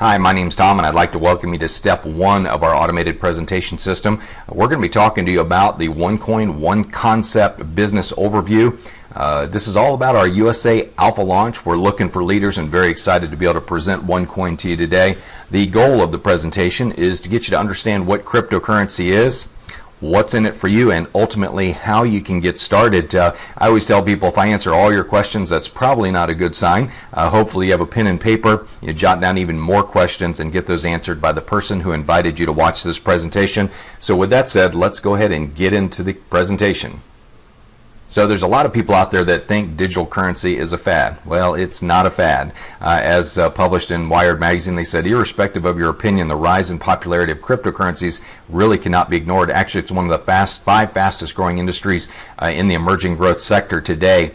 Hi, my name's Tom, and I'd like to welcome you to step one of our automated presentation system. We're going to be talking to you about the OneCoin One Concept business overview. This is all about our USA Alpha launch. We're looking for leaders and very excited to be able to present OneCoin to you today. The goal of the presentation is to get you to understand what cryptocurrency is, what's in it for you, and ultimately how you can get started. I always tell people, if I answer all your questions, that's probably not a good sign. Hopefully you have a pen and paper, you jot down even more questions and get those answered by the person who invited you to watch this presentation. So with that said, let's go ahead and get into the presentation. So there's a lot of people out there that think digital currency is a fad. Well, it's not a fad. As published in Wired magazine, they said, irrespective of your opinion, the rise in popularity of cryptocurrencies really cannot be ignored. Actually, it's one of the five fastest growing industries in the emerging growth sector today.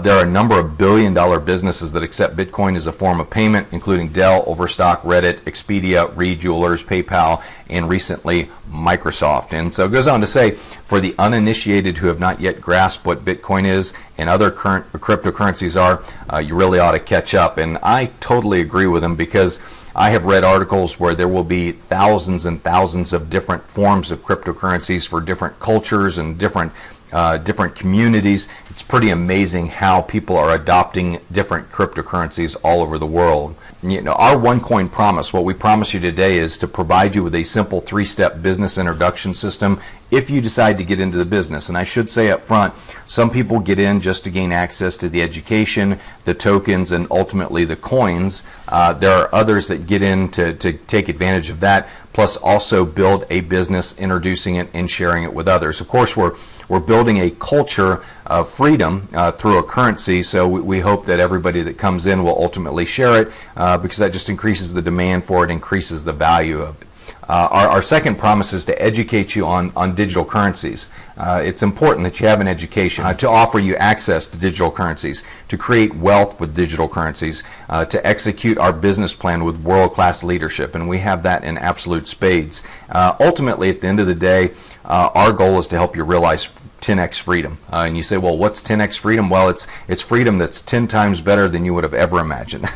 There are a number of billion-dollar businesses that accept Bitcoin as a form of payment, including Dell, Overstock, Reddit, Expedia, Reed Jewelers, PayPal, and recently Microsoft. And so it goes on to say, for the uninitiated who have not yet grasped what Bitcoin is and other current cryptocurrencies are, you really ought to catch up. And I totally agree with them, because I have read articles where there will be thousands and thousands of different forms of cryptocurrencies for different cultures and different communities. It's pretty amazing how people are adopting different cryptocurrencies all over the world. You know, our OneCoin promise, what we promise you today, is to provide you with a simple three-step business introduction system if you decide to get into the business. And I should say up front, some people get in just to gain access to the education, the tokens, and ultimately the coins. There are others that get in to take advantage of that, plus also build a business, introducing it and sharing it with others. Of course, we're building a culture of freedom through a currency, so we hope that everybody that comes in will ultimately share it, because that just increases the demand for it, increases the value of it. Our second promise is to educate you on digital currencies. It's important that you have an education to offer you access to digital currencies, to create wealth with digital currencies, to execute our business plan with world-class leadership, and we have that in absolute spades. Ultimately, at the end of the day, our goal is to help you realize 10x freedom. And you say, well, what's 10x freedom? Well, it's freedom that's 10 times better than you would have ever imagined.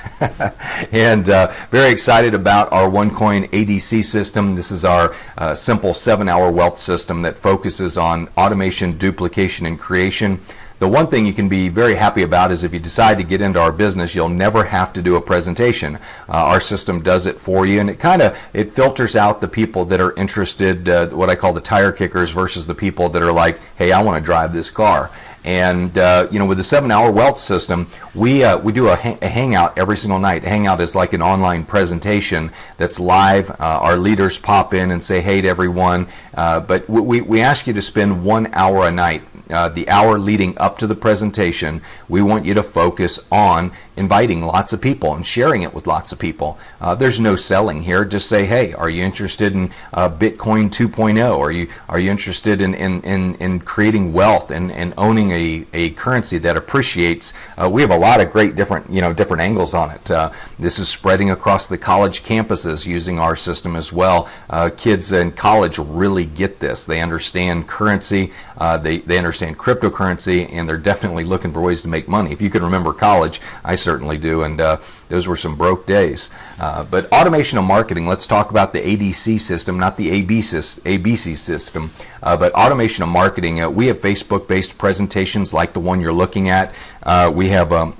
And very excited about our OneCoin ADC system. This is our simple 7-hour wealth system that focuses on automation, duplication, and creation. The one thing you can be very happy about is if you decide to get into our business, you'll never have to do a presentation. Our system does it for you, and it filters out the people that are interested, what I call the tire kickers, versus the people that are like, hey, I want to drive this car. And you know, with the 7-hour wealth system, we do a hangout every single night. Hangout is like an online presentation that's live. Our leaders pop in and say hey to everyone, but we ask you to spend 1 hour a night. The hour leading up to the presentation, we want you to focus on inviting lots of people and sharing it with lots of people. There's no selling here. Just say, hey, are you interested in Bitcoin 2.0? Are you interested in creating wealth and owning a currency that appreciates? We have a lot of great different angles on it. This is spreading across the college campuses using our system as well. Kids in college really get this. They understand currency. They understand cryptocurrency, and they're definitely looking for ways to make money. If you can remember college, I certainly do, and those were some broke days. But automation of marketing, let's talk about the ADC system, not the ABC system, but automation of marketing. We have Facebook-based presentations like the one you're looking at. We have a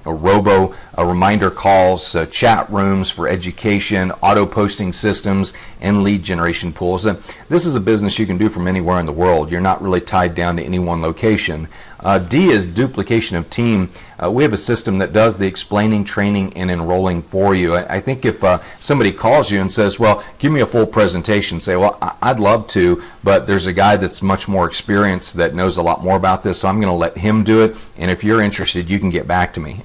reminder calls, chat rooms for education, auto posting systems, and lead generation pools. And this is a business you can do from anywhere in the world. You're not really tied down to any one location. D is duplication of team. We have a system that does the explaining, training, and enrolling for you. I think if somebody calls you and says, well, give me a full presentation, say, well, I'd love to, but there's a guy that's much more experienced that knows a lot more about this, so I'm going to let him do it, and if you're interested, you can get back to me.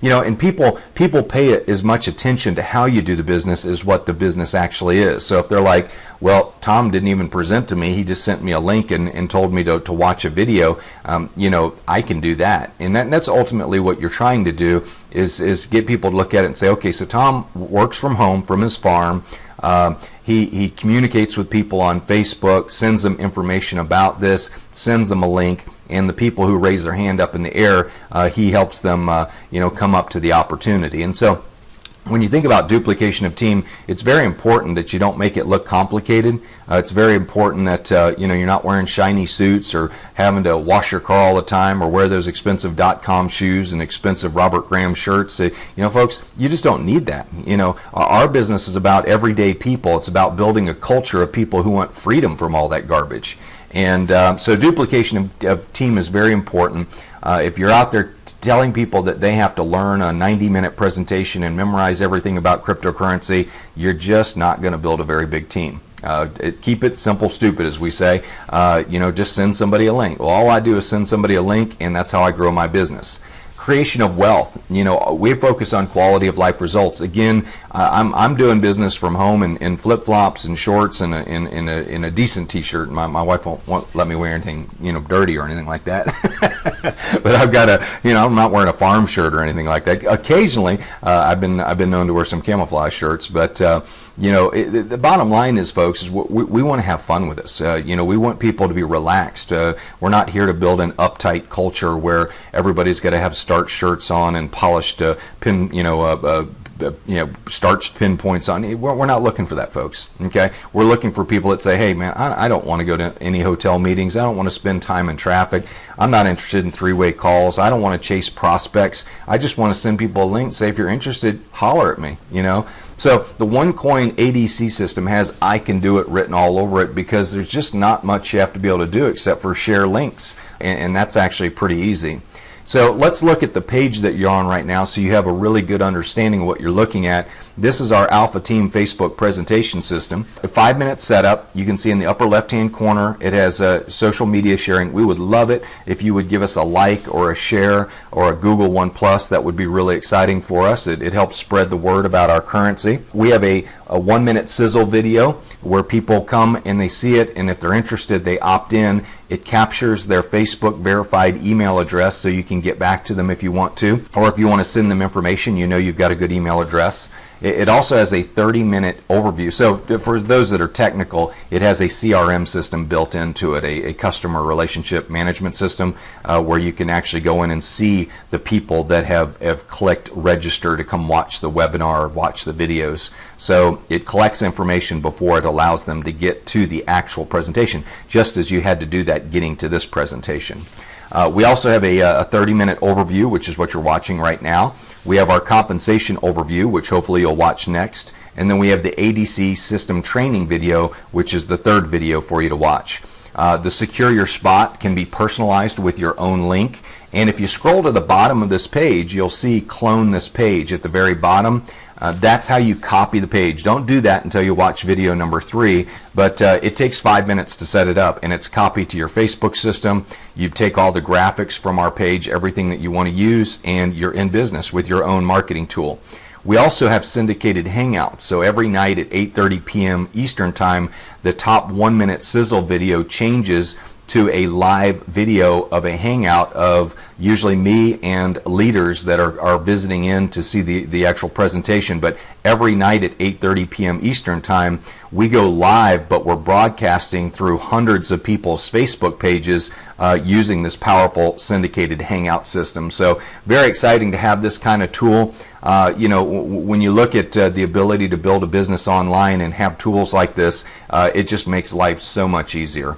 You know, and people pay as much attention to how you do the business as what the business actually is. So if they're like, well, Tom didn't even present to me, he just sent me a link and told me to watch a video, you know, I can do that. And that's ultimately what you're trying to do, is get people to look at it and say, okay, so Tom works from home, from his farm. He communicates with people on Facebook, sends them information about this, sends them a link, and the people who raise their hand up in the air, he helps them, you know, come up to the opportunity. And so When you think about duplication of team, it's very important that you don't make it look complicated. It's very important that you know, you're not wearing shiny suits or having to wash your car all the time or wear those expensive .com shoes and expensive Robert Graham shirts. You know, folks, you just don't need that. You know, our business is about everyday people. It's about building a culture of people who want freedom from all that garbage. And so duplication of team is very important. If you're out there telling people that they have to learn a 90-minute presentation and memorize everything about cryptocurrency, you're just not going to build a very big team. Keep it simple, stupid, as we say. You know, just send somebody a link. Well, all I do is send somebody a link, and that's how I grow my business. Creation of wealth. You know, we focus on quality of life results. Again, I'm doing business from home in flip-flops and shorts and in a decent t-shirt. My wife won't let me wear anything, you know, dirty or anything like that. But I've got a, you know, I'm not wearing a farm shirt or anything like that. Occasionally, I've been known to wear some camouflage shirts, but you know, the bottom line is, folks, is we want to have fun with this. You know, we want people to be relaxed. We're not here to build an uptight culture where everybody's got to have starched shirts on and polished starched pinpoints on. We're not looking for that, folks. Okay, we're looking for people that say, hey man, I don't want to go to any hotel meetings. I don't want to spend time in traffic. I'm not interested in three-way calls. I don't want to chase prospects. I just want to send people a link, say if you're interested, holler at me, you know. So the OneCoin ADC system has I can do it written all over it, because there's just not much you have to be able to do except for share links, and that's actually pretty easy. So let's look at the page that you're on right now so you have a really good understanding of what you're looking at. This is our Alpha Team Facebook presentation system. A 5-minute setup. You can see in the upper left-hand corner it has social media sharing. We would love it if you would give us a like or a share or a Google One Plus. That would be really exciting for us. It helps spread the word about our currency. We have a 1-minute sizzle video where people come and they see it, and if they're interested, they opt in. It captures their Facebook verified email address so you can get back to them if you want to, or if you want to send them information, you know you've got a good email address. It also has a 30-minute overview. So for those that are technical, it has a CRM system built into it, a customer relationship management system, where you can actually go in and see the people that have clicked register to come watch the webinar or watch the videos. So it collects information before it allows them to get to the actual presentation, just as you had to do that getting to this presentation. We also have a 30-minute overview, which is what you're watching right now. We have our compensation overview, which hopefully you'll watch next. And then we have the ADC system training video, which is the third video for you to watch. The Secure Your Spot can be personalized with your own link. And if you scroll to the bottom of this page, you'll see Clone This Page at the very bottom. That's how you copy the page. Don't do that until you watch video number 3, but it takes 5 minutes to set it up, and it's copied to your Facebook system. You take all the graphics from our page, everything that you want to use, and you're in business with your own marketing tool. We also have syndicated hangouts, so every night at 8:30 p.m. Eastern Time, the top 1-minute sizzle video changes to a live video of a hangout of usually me and leaders that are visiting in to see the actual presentation. But every night at 8:30 p.m. Eastern Time, we go live, but we're broadcasting through hundreds of people's Facebook pages using this powerful syndicated hangout system. So very exciting to have this kind of tool. You know, when you look at the ability to build a business online and have tools like this, it just makes life so much easier.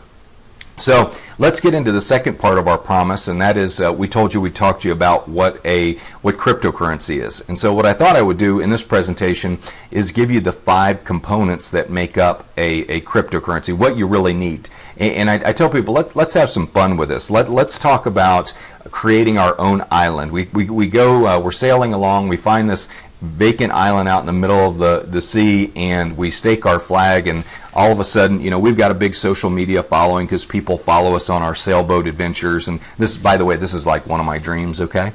So let's get into the second part of our promise, and that is we told you we'd talk to you about what cryptocurrency is. And so what I thought I would do in this presentation is give you the 5 components that make up a cryptocurrency, what you really need. And I tell people, let's have some fun with this. Let's talk about creating our own island. We go, we're sailing along, we find this vacant island out in the middle of the sea, and we stake our flag, and all of a sudden, you know, we've got a big social media following because people follow us on our sailboat adventures. And this, by the way, this is like one of my dreams, okay?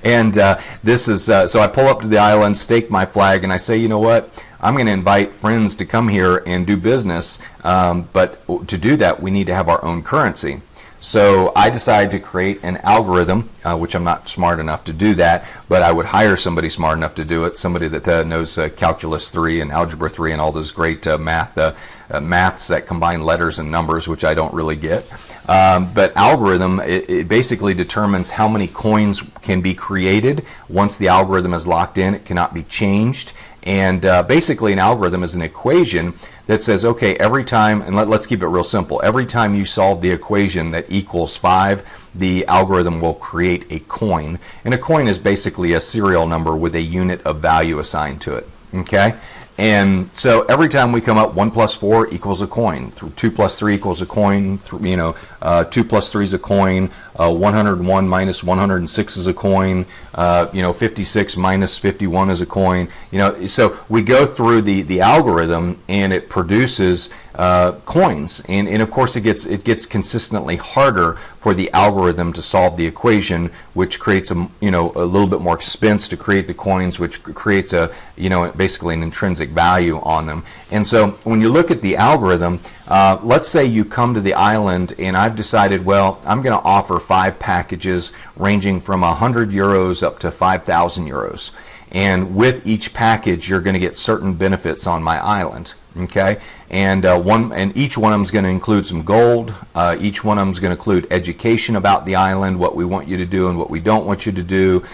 And this is, so I pull up to the island, stake my flag, and I say, you know what? I'm going to invite friends to come here and do business, but to do that, we need to have our own currency. So I decided to create an algorithm, which I'm not smart enough to do that, but I would hire somebody smart enough to do it, somebody that knows Calculus 3 and Algebra 3 and all those great maths that combine letters and numbers, which I don't really get. But algorithm, it basically determines how many coins can be created. Once the algorithm is locked in, it cannot be changed. And basically an algorithm is an equation that says, okay, every time, and let's keep it real simple, every time you solve the equation that equals 5, the algorithm will create a coin. And a coin is basically a serial number with a unit of value assigned to it. Okay? And so every time we come up, 1 plus 4 equals a coin. 2 plus 3 equals a coin. 2 plus 3 is a coin. 101 minus 106 is a coin. 56 minus 51 is a coin. So we go through the algorithm, and it produces coins. And of course, it gets consistently harder for the algorithm to solve the equation, which creates a little bit more expense to create the coins, which creates basically an intrinsic value on them. And so when you look at the algorithm, let's say you come to the island, and I've decided, well, I'm going to offer 5 packages ranging from 100 euros up to 5,000 euros. And with each package, you're going to get certain benefits on my island. Okay, and each one of them is going to include some gold. Each one of them is going to include education about the island, what we want you to do and what we don't want you to do,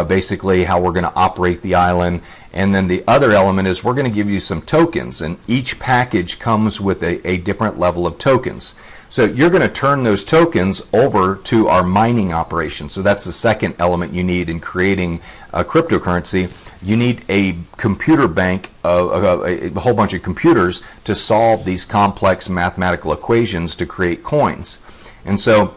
basically how we're going to operate the island. And then the other element is we're going to give you some tokens, and each package comes with a different level of tokens. So you're going to turn those tokens over to our mining operation. So that's the second element you need in creating a cryptocurrency. You need a computer bank, a whole bunch of computers to solve these complex mathematical equations to create coins. And so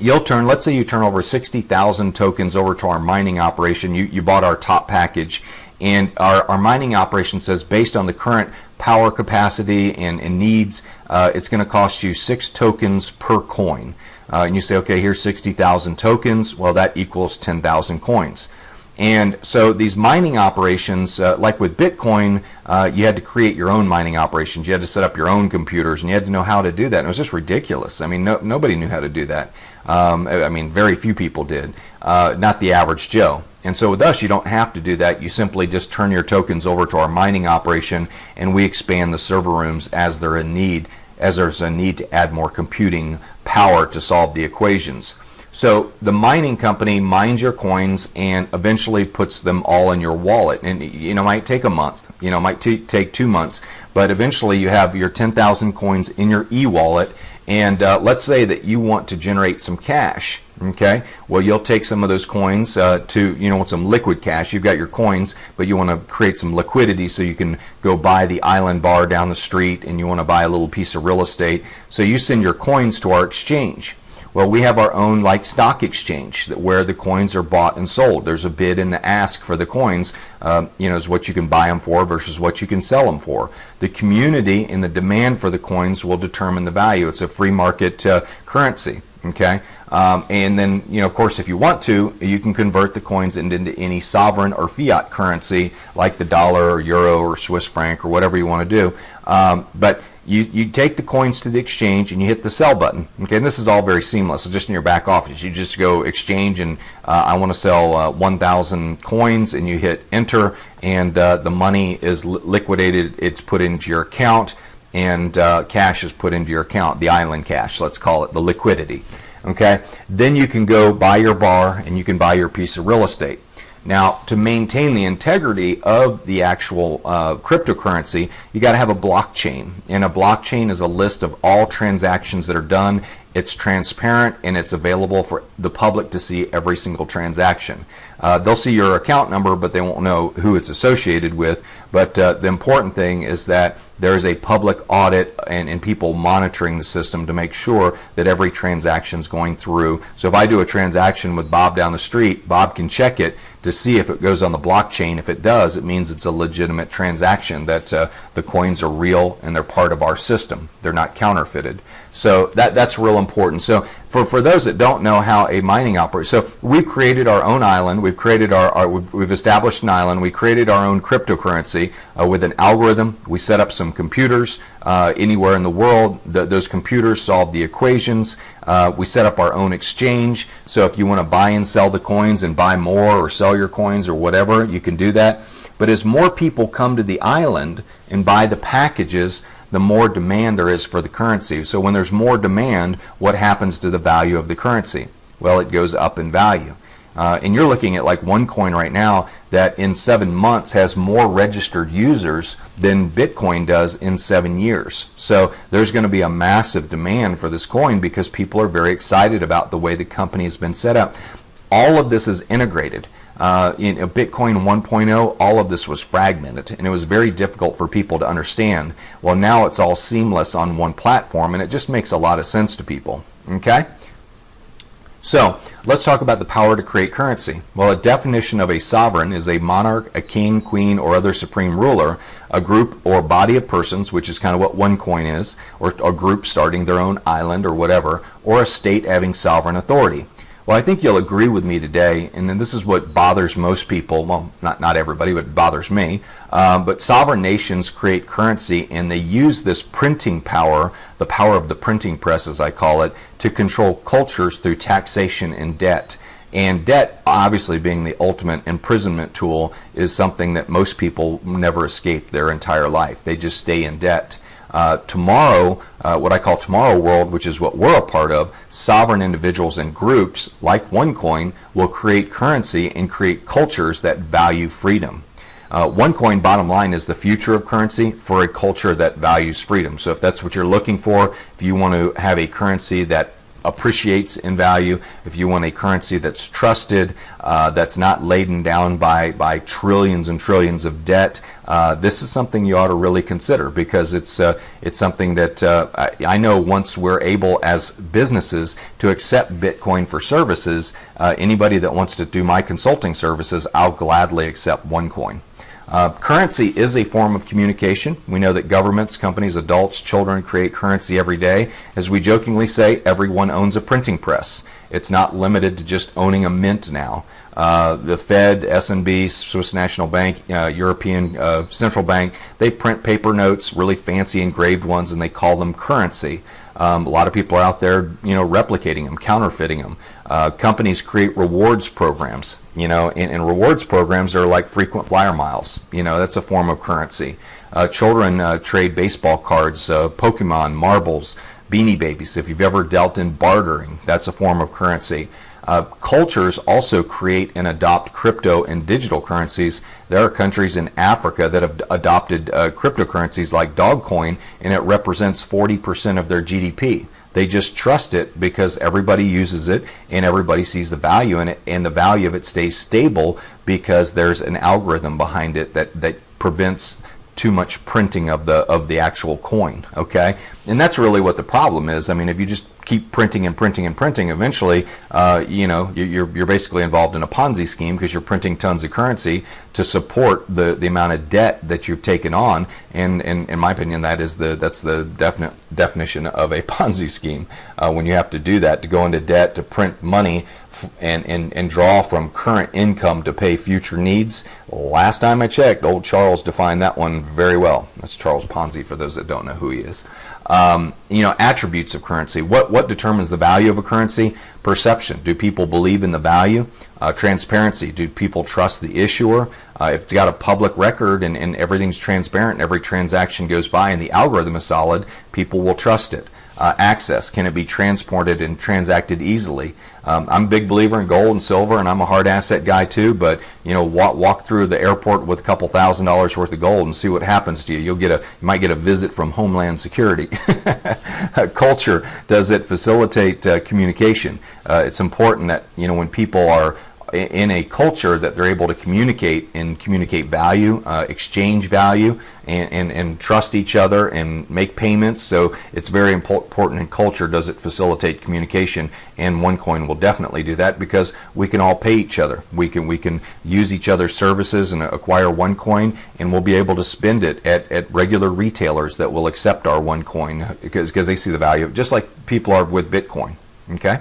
let's say you turn over 60,000 tokens over to our mining operation. You bought our top package, and our mining operation says, based on the current power capacity and needs, it's going to cost you 6 tokens per coin. And you say, okay, here's 60,000 tokens. Well, that equals 10,000 coins. And so these mining operations, like with Bitcoin, you had to create your own mining operations. You had to set up your own computers, and you had to know how to do that. And it was just ridiculous. I mean, nobody knew how to do that. I mean, very few people did, not the average Joe. And so with us, you don't have to do that. You simply just turn your tokens over to our mining operation, and we expand the server rooms as there's a need to add more computing power to solve the equations. So the mining company mines your coins and eventually puts them all in your wallet. And it might take a month, it might take 2 months, but eventually you have your 10,000 coins in your e-wallet. And let's say that you want to generate some cash. Okay, well, you'll take some of those coins want some liquid cash. You've got your coins, but you want to create some liquidity so you can go buy the island bar down the street, and you want to buy a little piece of real estate. So you send your coins to our exchange. Well, we have our own stock exchange where the coins are bought and sold. There's a bid and the ask for the coins, is what you can buy them for versus what you can sell them for. The community and the demand for the coins will determine the value. It's a free market currency. Okay, and then of course, if you want to, you can convert the coins into any sovereign or fiat currency like the dollar or euro or Swiss franc or whatever you want to do. But you take the coins to the exchange and you hit the sell button. Okay, and this is all very seamless. So just in your back office, you just go exchange and I want to sell 1,000 coins, and you hit enter, and the money is liquidated. It's put into your account, and cash is put into your account, the island cash, let's call it, the liquidity. Okay, then you can go buy your bar and you can buy your piece of real estate. Now, to maintain the integrity of the actual cryptocurrency, you got to have a blockchain, and a blockchain is a list of all transactions that are done. It's transparent, and it's available for the public to see every single transaction. They'll see your account number, but they won't know who it's associated with. But the important thing is that there is a public audit and people monitoring the system to make sure that every transaction is going through. So if I do a transaction with Bob down the street, Bob can check it to see if it goes on the blockchain. If it does, it means it's a legitimate transaction, that the coins are real and they're part of our system. They're not counterfeited. So that's real important. So for those that don't know how a mining operates, so we've created our own island. We've created we've established an island. We created our own cryptocurrency with an algorithm. We set up some computers anywhere in the world. Those computers solve the equations. We set up our own exchange. So if you want to buy and sell the coins and buy more or sell your coins or whatever, you can do that. But as more people come to the island and buy the packages, the more demand there is for the currency. So when there's more demand, what happens to the value of the currency? Well, it goes up in value. And you're looking at like OneCoin right now that in 7 months has more registered users than Bitcoin does in 7 years. So there's going to be a massive demand for this coin because people are very excited about the way the company has been set up. All of this is integrated. In Bitcoin 1.0, all of this was fragmented, and it was very difficult for people to understand. Well, now it's all seamless on one platform, and it just makes a lot of sense to people. Okay? So let's talk about the power to create currency. Well, a definition of a sovereign is a monarch, a king, queen, or other supreme ruler, a group or body of persons, which is kind of what OneCoin is, or a group starting their own island or whatever, or a state having sovereign authority. Well, I think you'll agree with me today, and then this is what bothers most people, well, not everybody, but it bothers me, but sovereign nations create currency, and they use this printing power, the power of the printing press as I call it, to control cultures through taxation and debt. And debt, obviously being the ultimate imprisonment tool, is something that most people never escape their entire life. They just stay in debt. Tomorrow, what I call tomorrow world, which is what we're a part of, sovereign individuals and groups like OneCoin will create currency and create cultures that value freedom. OneCoin, bottom line, is the future of currency for a culture that values freedom. So if that's what you're looking for, if you want to have a currency that appreciates in value, if you want a currency that's trusted, that's not laden down by trillions and trillions of debt, this is something you ought to really consider, because it's something that I know once we're able as businesses to accept Bitcoin for services, anybody that wants to do my consulting services, I'll gladly accept OneCoin. Currency is a form of communication. We know that governments, companies, adults, children create currency every day. As we jokingly say, everyone owns a printing press. It's not limited to just owning a mint now. The Fed, S&B, Swiss National Bank, European Central Bank, they print paper notes, really fancy engraved ones, and they call them currency. A lot of people are out there, replicating them, counterfeiting them. Companies create rewards programs, and rewards programs are like frequent flyer miles. That's a form of currency. Children trade baseball cards, Pokemon, marbles, Beanie Babies. If you've ever dealt in bartering, that's a form of currency. Cultures also create and adopt crypto and digital currencies. There are countries in Africa that have adopted cryptocurrencies like Dogcoin, and it represents 40% of their GDP. They just trust it because everybody uses it and everybody sees the value in it, and the value of it stays stable because there's an algorithm behind it that prevents too much printing of the actual coin. Okay, and that's really what the problem is. I mean, if you just keep printing and printing and printing, eventually you're basically involved in a Ponzi scheme, because you're printing tons of currency to support the amount of debt that you've taken on, and in my opinion that's the definite definition of a Ponzi scheme, when you have to do that, to go into debt to print money and draw from current income to pay future needs. Last time I checked, old Charles defined that one very well. That's Charles Ponzi, for those that don't know who he is. Attributes of currency. What determines the value of a currency? Perception. Do people believe in the value? Transparency. Do people trust the issuer? If it's got a public record and everything's transparent, every transaction goes by and the algorithm is solid, people will trust it. Access. Can it be transported and transacted easily? I'm a big believer in gold and silver, and I'm a hard asset guy too, but walk through the airport with a couple $1,000s worth of gold and see what happens to you. You might get a visit from Homeland Security. Culture. Does it facilitate communication? It's important that when people are in a culture that they're able to communicate value, exchange value, and trust each other and make payments. So it's very important in culture. Does it facilitate communication? And OneCoin will definitely do that, because we can all pay each other. We can use each other's services and acquire OneCoin, and we'll be able to spend it at regular retailers that will accept our OneCoin because they see the value, just like people are with Bitcoin. Okay.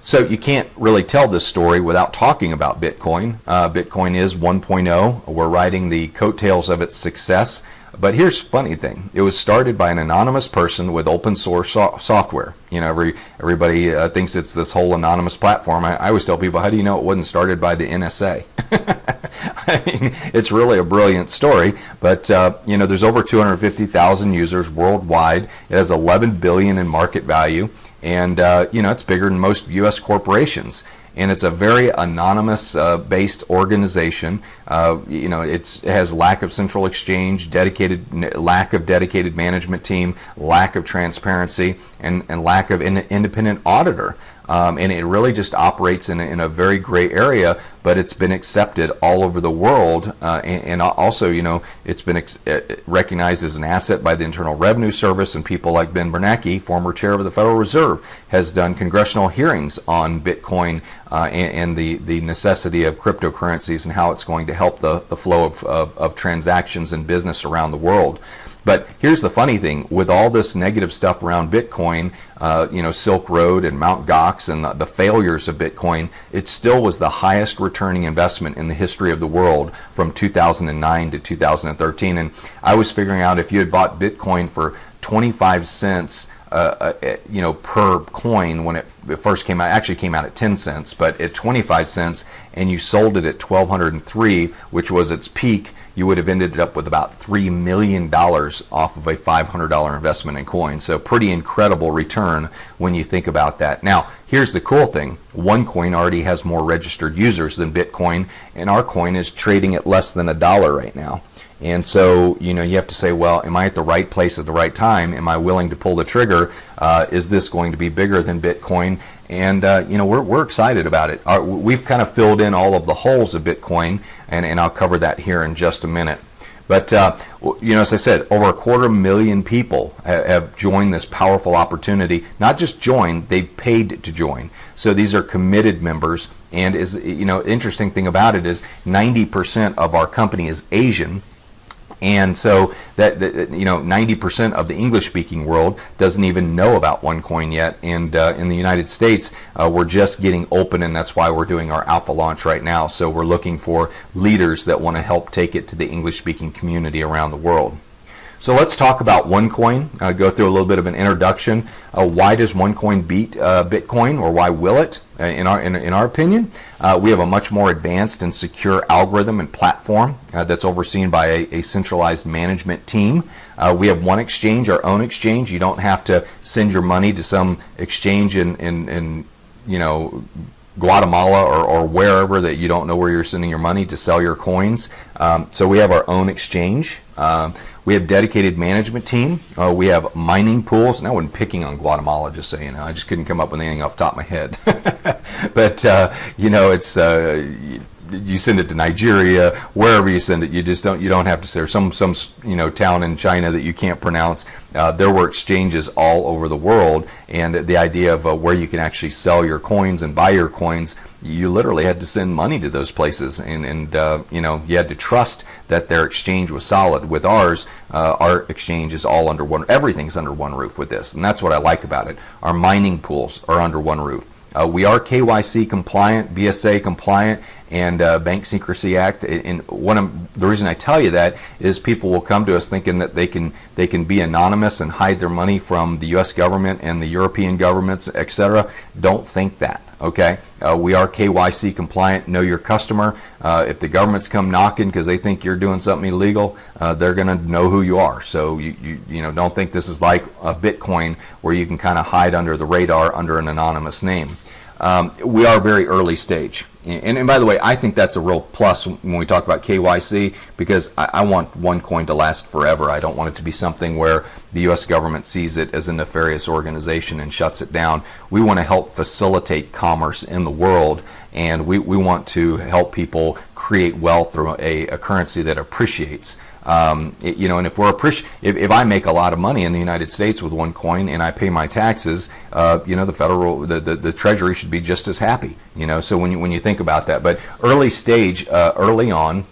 So you can't really tell this story without talking about Bitcoin. Bitcoin is 1.0. We're riding the coattails of its success. But here's the funny thing. It was started by an anonymous person with open source software. Everybody thinks it's this whole anonymous platform. I always tell people, how do you know it wasn't started by the NSA? I mean, it's really a brilliant story. But you know, there's over 250,000 users worldwide. It has 11 billion in market value, and you know, it's bigger than most U.S. corporations. And it's a very anonymous based organization. You know, it has lack of central exchange, lack of dedicated management team, lack of transparency, and lack of independent auditor. And it really just operates in a very gray area, but it's been accepted all over the world, and also, you know, it's been recognized as an asset by the Internal Revenue Service, and people like Ben Bernanke, former chair of the Federal Reserve, has done congressional hearings on Bitcoin and the necessity of cryptocurrencies and how it's going to help the flow of transactions and business around the world. But here's the funny thing: with all this negative stuff around Bitcoin, you know, Silk Road and Mt. Gox and the failures of Bitcoin, it still was the highest returning investment in the history of the world from 2009 to 2013. And I was figuring out, if you had bought Bitcoin for 25 cents, you know, per coin when it first came out, actually came out at 10 cents, but at 25 cents, and you sold it at 1,203, which was its peak, you would have ended up with about $3 million off of a $500 investment in coin. So pretty incredible return when you think about that. Now, here's the cool thing: OneCoin already has more registered users than Bitcoin, and our coin is trading at less than $1 right now. And so, you know, you have to say, well, am I at the right place at the right time? Am I willing to pull the trigger? Is this going to be bigger than Bitcoin? And, you know, we're excited about it. We've kind of filled in all of the holes of Bitcoin, and I'll cover that here in just a minute. But, you know, as I said, over 250,000 people have joined this powerful opportunity. Not just joined, they've paid to join. So these are committed members. And, you know, interesting thing about it is 90% of our company is Asian. And so that you know, 90% of the English-speaking world doesn't even know about OneCoin yet. And in the United States, we're just getting open, and that's why we're doing our alpha launch right now. So we're looking for leaders that want to help take it to the English-speaking community around the world. So let's talk about OneCoin. Go through a little bit of an introduction. Why does OneCoin beat Bitcoin, or why will it? In our opinion, we have a much more advanced and secure algorithm and platform that's overseen by a centralized management team. We have one exchange, our own exchange. You don't have to send your money to some exchange in you know, Guatemala or wherever that you don't know where you're sending your money to sell your coins. So we have our own exchange. We have dedicated management team. We have mining pools. And I wasn't picking on Guatemala, just so you know. I just couldn't come up with anything off the top of my head. But you know, it's you send it to Nigeria, wherever you send it. You don't have to say, there's some you know, town in China that you can't pronounce. There were exchanges all over the world, and the idea of where you can actually sell your coins and buy your coins, you literally had to send money to those places, and you know, you had to trust that their exchange was solid. With ours, our exchange is all under one. Everything's under one roof with this, and that's what I like about it. Our mining pools are under one roof. We are KYC compliant, BSA compliant, and Bank Secrecy Act. And the reason I tell you that is people will come to us thinking that they can be anonymous and hide their money from the U.S. government and the European governments, etc. Don't think that. Okay, we are KYC compliant. Know your customer. If the governments come knocking because they think you're doing something illegal, they're going to know who you are. So you know, don't think this is like a Bitcoin where you can kind of hide under the radar under an anonymous name. We are very early stage. And by the way, I think that's a real plus when we talk about KYC, because I want OneCoin to last forever. I don't want it to be something where the U.S. government sees it as a nefarious organization and shuts it down. We want to help facilitate commerce in the world, and we want to help people create wealth through a currency that appreciates. You know, and if I make a lot of money in the United States with OneCoin and I pay my taxes, you know, the Treasury should be just as happy. You know, so when you think about that, but early stage, early on,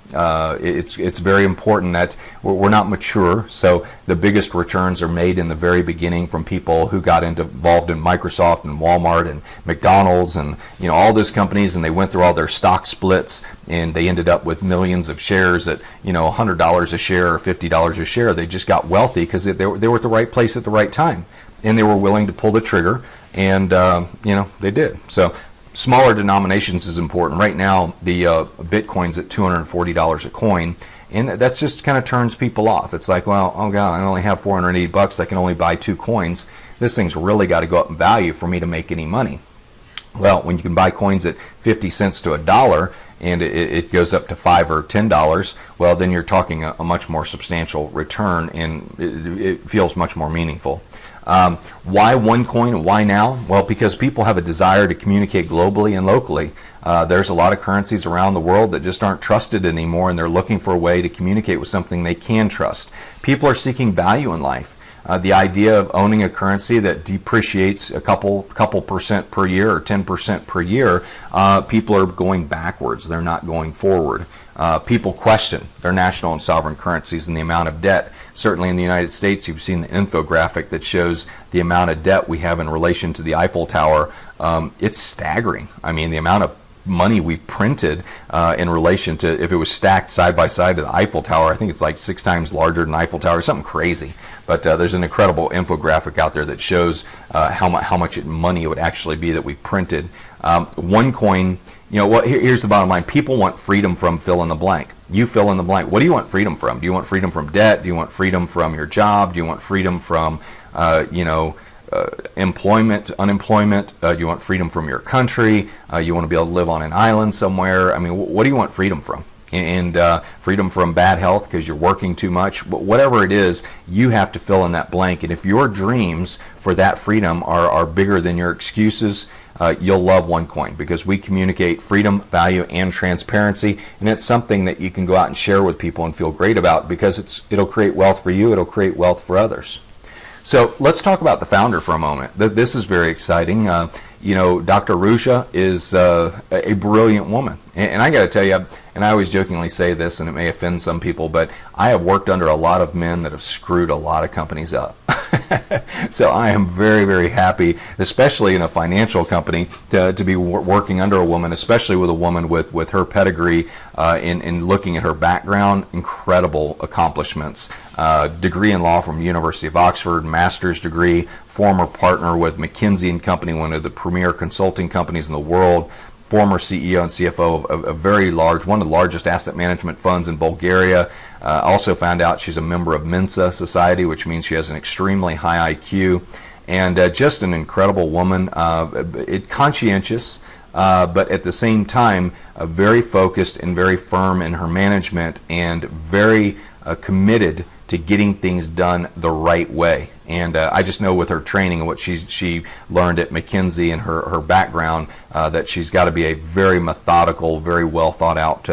it's very important that we're not mature. So the biggest returns are made in the very beginning from people who got involved in Microsoft and Walmart and McDonald's and, you know, all those companies, and they went through all their stock splits, and they ended up with millions of shares at, you know, $100 a share or $50 a share. They just got wealthy because they were at the right place at the right time, and they were willing to pull the trigger, and you know, they did. So smaller denominations is important. Right now, the Bitcoin's at $240 a coin, and that's just kind of turns people off. It's like, well, oh God, I only have $480. I can only buy 2 coins. This thing's really got to go up in value for me to make any money. Well, when you can buy coins at 50 cents to $1 and it goes up to $5 or $10, well, then you're talking a much more substantial return, and it feels much more meaningful. Why OneCoin? Why now? Well, because people have a desire to communicate globally and locally. There's a lot of currencies around the world that just aren't trusted anymore, and they're looking for a way to communicate with something they can trust. People are seeking value in life. The idea of owning a currency that depreciates a couple percent per year or 10% per year, people are going backwards. They're not going forward. People question their national and sovereign currencies and the amount of debt. Certainly in the United States, you've seen the infographic that shows the amount of debt we have in relation to the Eiffel Tower. It's staggering. I mean, the amount of money we printed in relation to, if it was stacked side by side to the Eiffel Tower, I think it's like 6 times larger than Eiffel Tower, something crazy. But there's an incredible infographic out there that shows how much money it would actually be that we printed. OneCoin, you know, here's the bottom line. People want freedom from fill in the blank. You fill in the blank. What do you want freedom from? Do you want freedom from debt? Do you want freedom from your job? Do you want freedom from, employment, unemployment? Do you want freedom from your country? You want to be able to live on an island somewhere? I mean, what do you want freedom from? And freedom from bad health because you're working too much. But whatever it is, you have to fill in that blank. And if your dreams for that freedom are bigger than your excuses, you'll love OneCoin, because we communicate freedom, value, and transparency, and it's something that you can go out and share with people and feel great about, because it'll create wealth for you, it'll create wealth for others. So let's talk about the founder for a moment. This is very exciting. Dr. Ruja is a brilliant woman. And I got to tell you, and I always jokingly say this, and it may offend some people, but I have worked under a lot of men that have screwed a lot of companies up. So I am very, very happy, especially in a financial company, to be working under a woman, especially with a woman with her pedigree, in looking at her background. Incredible accomplishments. Degree in law from University of Oxford, master's degree, former partner with McKinsey & Company, one of the premier consulting companies in the world, former CEO and CFO of a very large, one of the largest asset management funds in Bulgaria. Also found out she's a member of Mensa Society, which means she has an extremely high IQ, and just an incredible woman, conscientious, but at the same time very focused and very firm in her management, and very committed to getting things done the right way. And I just know with her training and what she learned at McKinsey and her background, that she's got to be a very methodical, very well thought out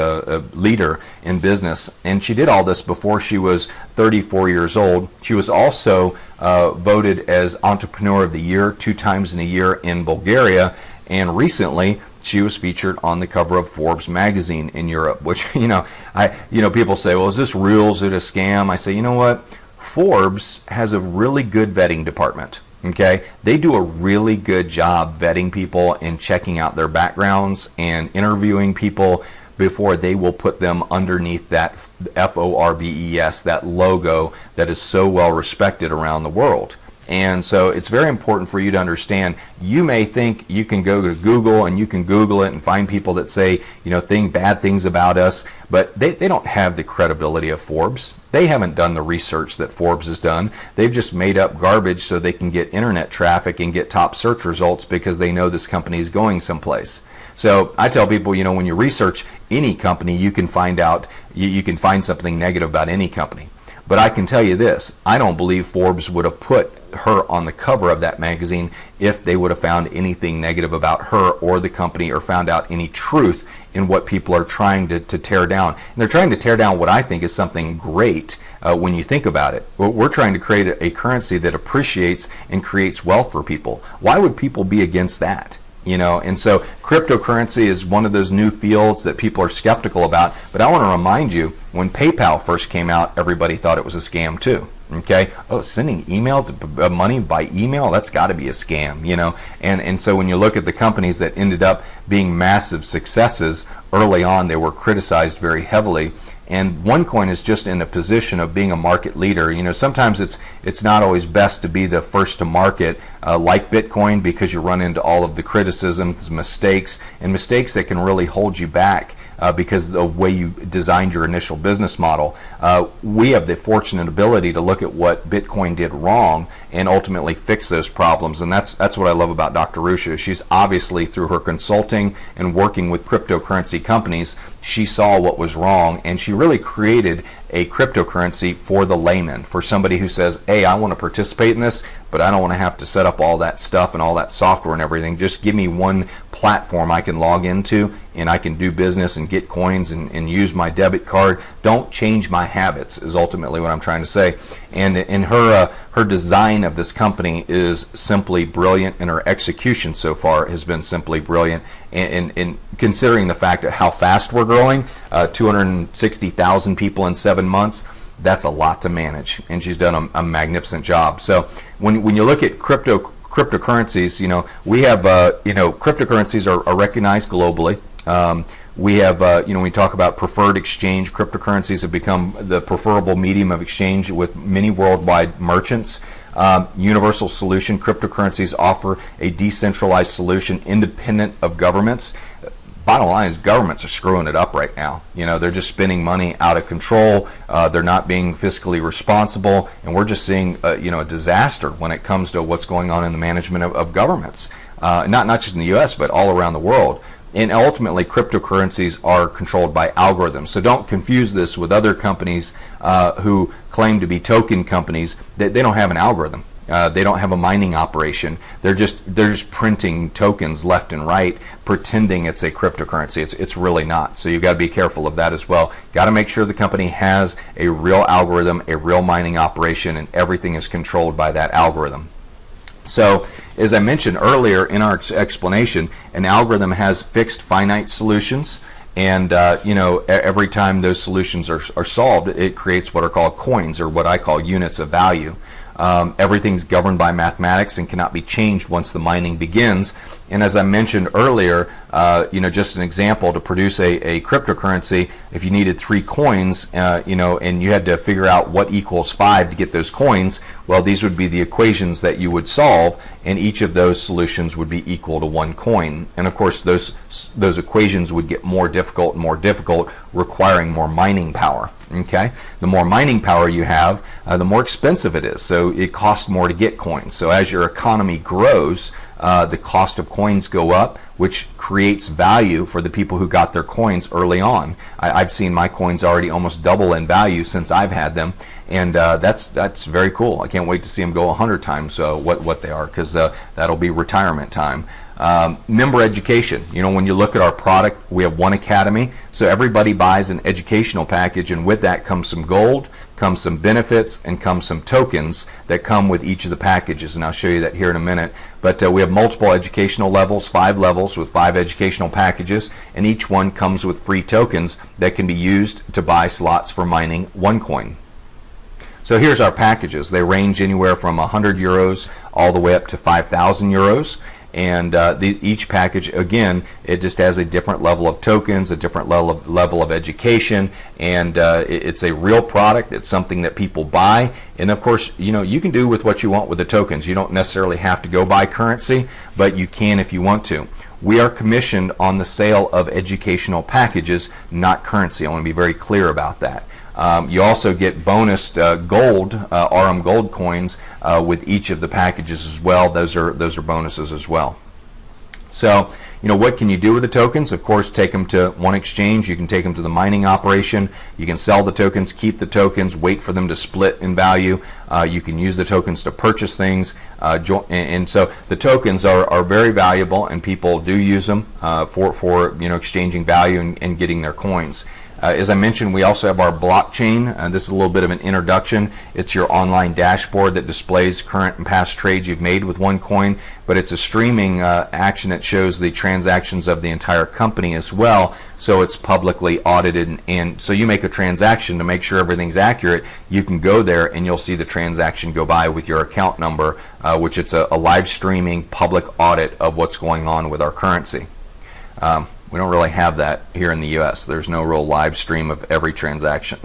leader in business. And she did all this before she was 34 years old. She was also voted as Entrepreneur of the Year 2 times in a year in Bulgaria. And recently, she was featured on the cover of Forbes magazine in Europe, which, people say, well, is this real? Is it a scam? I say, you know what? Forbes has a really good vetting department. Okay, they do a really good job vetting people and checking out their backgrounds and interviewing people before they will put them underneath that FORBES, that logo that is so well respected around the world. And so it's very important for you to understand. You may think you can go to Google and you can Google it and find people that say, bad things about us, but they don't have the credibility of Forbes. They haven't done the research that Forbes has done. They've just made up garbage so they can get internet traffic and get top search results because they know this company is going someplace. So I tell people, when you research any company, you can find out, you can find something negative about any company. But I can tell you this, I don't believe Forbes would have put her on the cover of that magazine if they would have found anything negative about her or the company, or found out any truth in what people are trying to tear down. And they're trying to tear down what I think is something great when you think about it. We're trying to create a currency that appreciates and creates wealth for people. Why would people be against that? And so cryptocurrency is one of those new fields that people are skeptical about. But I want to remind you, when PayPal first came out, everybody thought it was a scam too. Okay, sending money by email, that's got to be a scam, And so when you look at the companies that ended up being massive successes early on, they were criticized very heavily. And OneCoin is just in a position of being a market leader. You know, sometimes it's not always best to be the first to market, like Bitcoin, because you run into all of the criticisms, mistakes that can really hold you back. Because of the way you designed your initial business model. We have the fortunate ability to look at what Bitcoin did wrong and ultimately fix those problems, and that's what I love about Dr. Rusha. She's obviously, through her consulting and working with cryptocurrency companies, she saw what was wrong, and she really created a cryptocurrency for the layman, for somebody who says, hey, I want to participate in this, but I don't want to have to set up all that stuff and all that software and everything. Just give me one platform I can log into and I can do business and get coins and use my debit card. Don't change my habits is ultimately what I'm trying to say. And in her design of this company is simply brilliant, and her execution so far has been simply brilliant. And considering the fact of how fast we're growing, 260,000 people in 7 months, that's a lot to manage, and she's done a magnificent job. So when you look at cryptocurrencies, you know, we have cryptocurrencies are recognized globally. We have, when we talk about preferred exchange, cryptocurrencies have become the preferable medium of exchange with many worldwide merchants. Universal solution, cryptocurrencies offer a decentralized solution independent of governments. Bottom line is governments are screwing it up right now. You know, they're just spending money out of control. They're not being fiscally responsible, and we're just seeing a disaster when it comes to what's going on in the management of governments. Not just in the U.S., but all around the world. And ultimately, cryptocurrencies are controlled by algorithms. So don't confuse this with other companies who claim to be token companies. They don't have an algorithm. They don't have a mining operation. They're just printing tokens left and right, pretending it's a cryptocurrency. It's really not. So you've got to be careful of that as well. Got to make sure the company has a real algorithm, a real mining operation, and everything is controlled by that algorithm. So, as I mentioned earlier in our explanation, an algorithm has fixed finite solutions, and every time those solutions are solved, it creates what are called coins, or what I call units of value. Everything's governed by mathematics and cannot be changed once the mining begins. And as I mentioned earlier, just an example, to produce a cryptocurrency, if you needed 3 coins, and you had to figure out what equals 5 to get those coins, well, these would be the equations that you would solve, and each of those solutions would be equal to 1 coin. And of course, those equations would get more difficult and more difficult, requiring more mining power. Okay, the more mining power you have, the more expensive it is. So it costs more to get coins. So as your economy grows, the cost of coins go up, which creates value for the people who got their coins early on. I've seen my coins already almost double in value since I've had them, and that's very cool. I can't wait to see them go 100 times what they are, because that'll be retirement time. Member education. When you look at our product, we have one academy, so everybody buys an educational package, and with that comes some gold, comes some benefits, and comes some tokens that come with each of the packages, and I'll show you that here in a minute. But we have multiple educational levels, 5 levels with 5 educational packages, and each one comes with free tokens that can be used to buy slots for mining OneCoin. So here's our packages. They range anywhere from 100 euros all the way up to 5,000 euros. And each package, again, it just has a different level of tokens, a different level of education, and it's a real product. It's something that people buy, and of course, you can do with what you want with the tokens. You don't necessarily have to go buy currency, but you can if you want to. We are commissioned on the sale of educational packages, not currency. I want to be very clear about that. You also get bonused gold, RM gold coins with each of the packages as well. Those are bonuses as well. So, what can you do with the tokens? Of course, take them to one exchange. You can take them to the mining operation. You can sell the tokens, keep the tokens, wait for them to split in value. You can use the tokens to purchase things. And so the tokens are very valuable, and people do use them for exchanging value and getting their coins. As I mentioned, we also have our blockchain. This is a little bit of an introduction. It's your online dashboard that displays current and past trades you've made with OneCoin, but it's a streaming action that shows the transactions of the entire company as well, so it's publicly audited. And so you make a transaction to make sure everything's accurate, you can go there and you'll see the transaction go by with your account number, which it's a live streaming public audit of what's going on with our currency. We don't really have that here in the U.S. There's no real live stream of every transaction.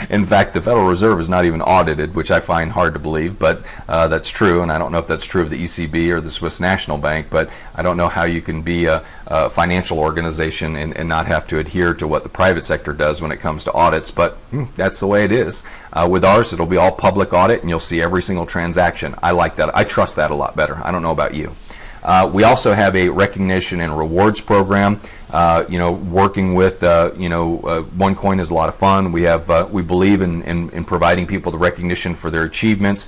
In fact, the Federal Reserve is not even audited, which I find hard to believe, but that's true, and I don't know if that's true of the ECB or the Swiss National Bank, but I don't know how you can be a financial organization and not have to adhere to what the private sector does when it comes to audits, but that's the way it is. With ours, it'll be all public audit, and you'll see every single transaction. I like that. I trust that a lot better. I don't know about you. We also have a recognition and rewards program. Working with OneCoin is a lot of fun. We believe in providing people the recognition for their achievements.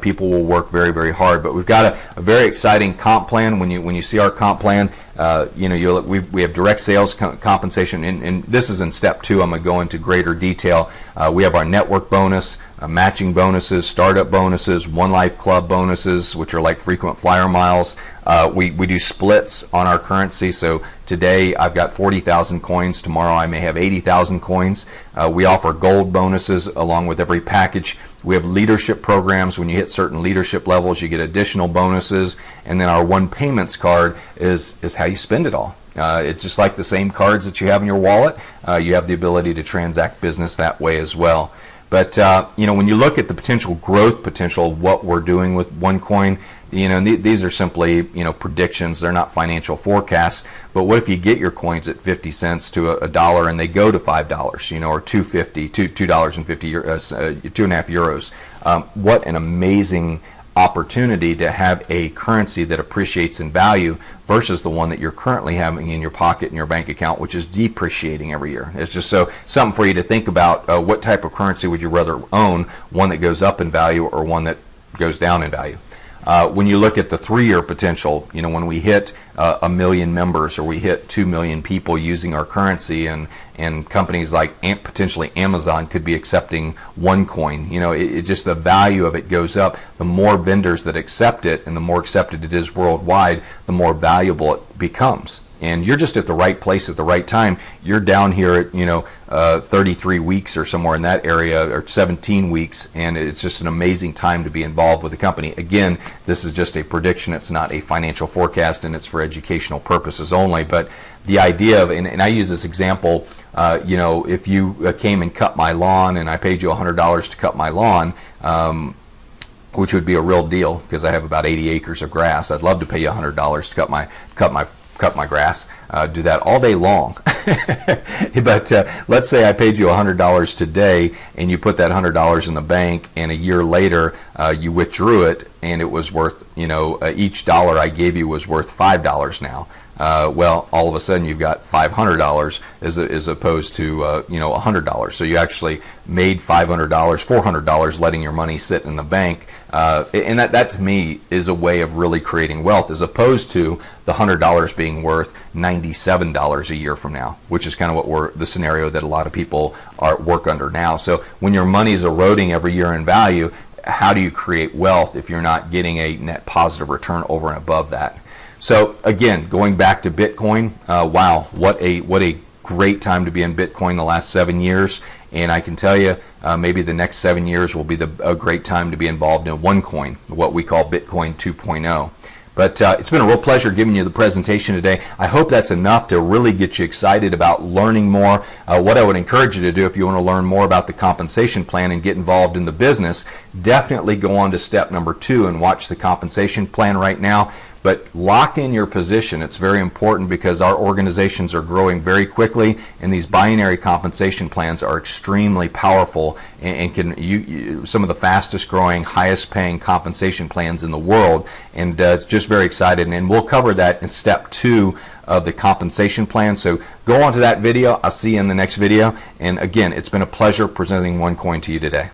People will work very, very hard, but we've got a very exciting comp plan. When you see our comp plan, we have direct sales compensation, and this is in step 2. I'm going to go into greater detail. We have our network bonus, matching bonuses, startup bonuses, One Life Club bonuses, which are like frequent flyer miles. We do splits on our currency. So today I've got 40,000 coins. Tomorrow I may have 80,000 coins. We offer gold bonuses along with every package. We have leadership programs. When you hit certain leadership levels, you get additional bonuses. And then our One Payments card is how you spend it all. It's just like the same cards that you have in your wallet. You have the ability to transact business that way as well. But when you look at the potential growth potential of what we're doing with OneCoin, these are simply predictions. They're not financial forecasts. But what if you get your coins at 50 cents to a dollar and they go to $5, or $2.50, $2.50, 2.5 euros? What an amazing opportunity to have a currency that appreciates in value versus the one that you're currently having in your pocket in your bank account, which is depreciating every year. It's just something for you to think about. What type of currency would you rather own? One that goes up in value or one that goes down in value? When you look at the 3-year potential, when we hit 1 million members or we hit 2 million people using our currency, and companies like potentially Amazon could be accepting OneCoin, just the value of it goes up. The more vendors that accept it and the more accepted it is worldwide, the more valuable it becomes. And you're just at the right place at the right time. You're down here at 33 weeks or somewhere in that area, or 17 weeks, and it's just an amazing time to be involved with the company. Again, this is just a prediction. It's not a financial forecast, and it's for educational purposes only. But the idea of, and I use this example, if you came and cut my lawn and I paid you $100 to cut my lawn, which would be a real deal because I have about 80 acres of grass. I'd love to pay you $100 to cut my grass, do that all day long. But let's say I paid you $100 today and you put that $100 in the bank, and a year later you withdrew it and it was worth, each dollar I gave you was worth $5 now. Well, all of a sudden you've got $500 as opposed to $100. So you actually made $500, $400 letting your money sit in the bank, and that to me is a way of really creating wealth, as opposed to the $100 being worth $97 a year from now, which is kind of the scenario that a lot of people work under now. So when your money is eroding every year in value, how do you create wealth if you're not getting a net positive return over and above that? So again, going back to Bitcoin, wow, what a great time to be in Bitcoin the last 7 years. And I can tell you, maybe the next 7 years will be a great time to be involved in OneCoin, what we call Bitcoin 2.0. But it's been a real pleasure giving you the presentation today. I hope that's enough to really get you excited about learning more. What I would encourage you to do, if you want to learn more about the compensation plan and get involved in the business, definitely go on to step number 2 and watch the compensation plan right now. But lock in your position. It's very important because our organizations are growing very quickly, and these binary compensation plans are extremely powerful and can some of the fastest growing, highest paying compensation plans in the world. And it's just very excited. And we'll cover that in step 2 of the compensation plan. So go on to that video. I'll see you in the next video. And again, it's been a pleasure presenting OneCoin to you today.